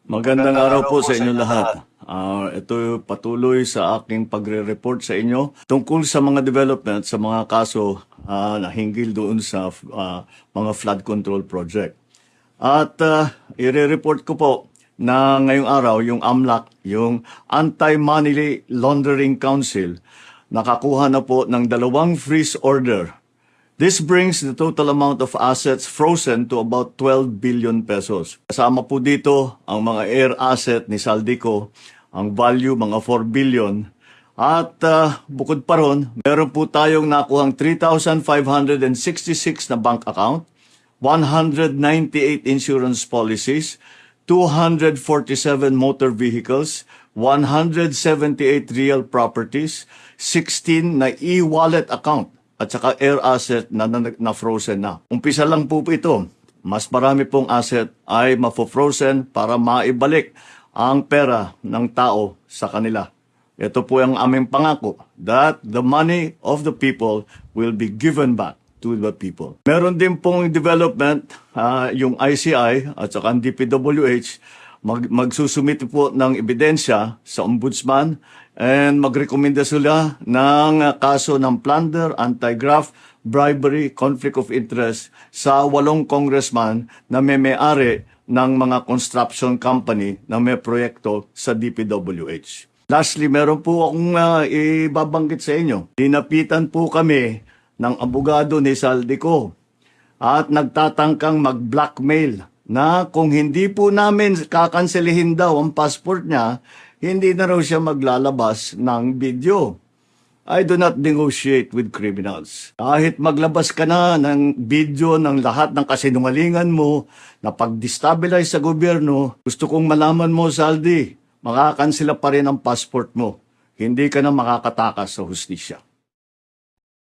Magandang araw po sa inyo lahat. Ito patuloy sa aking pagre-report sa inyo tungkol sa mga development sa mga kaso na hinggil doon sa mga flood control project. At i-report ko po na ngayong araw yung AMLAC, yung Anti-Money Laundering Council, nakakuha na po ng 2 freeze order. This brings the total amount of assets frozen to about 12 billion pesos. Kasama po dito ang mga air asset ni Saldico, ang value mga 4 billion. At bukod pa ron, meron po tayong nakuhang 3,566 na bank account, 198 insurance policies, 247 motor vehicles, 178 real properties, 16 na e-wallet account, at saka air asset na frozen na. Umpisa lang po ito. Mas marami pong asset ay mafo-frozen para maibalik ang pera ng tao sa kanila. Ito po ang aming pangako that the money of the people will be given back to the people. Meron din pong development, yung ICI at saka ang DPWH, magsusumite po ng ebidensya sa ombudsman and magrekomenda sila ng kaso ng plunder, anti-graft, bribery, conflict of interest sa 8 congressman na may-ari ng mga construction company na may proyekto sa DPWH. Lastly, meron po akong ibabanggit sa inyo. Dinapitan po kami ng abogado ni Saldico at nagtatangkang mag-blackmail na kung hindi po namin kakanselihin daw ang passport niya, hindi na raw siya maglalabas ng video. I do not negotiate with criminals. Kahit maglabas ka na ng video ng lahat ng kasinungalingan mo na pag-destabilize sa gobyerno, gusto kong malaman mo, Saldi, makakansela pa rin ang passport mo. Hindi ka na makakatakas sa hustisya.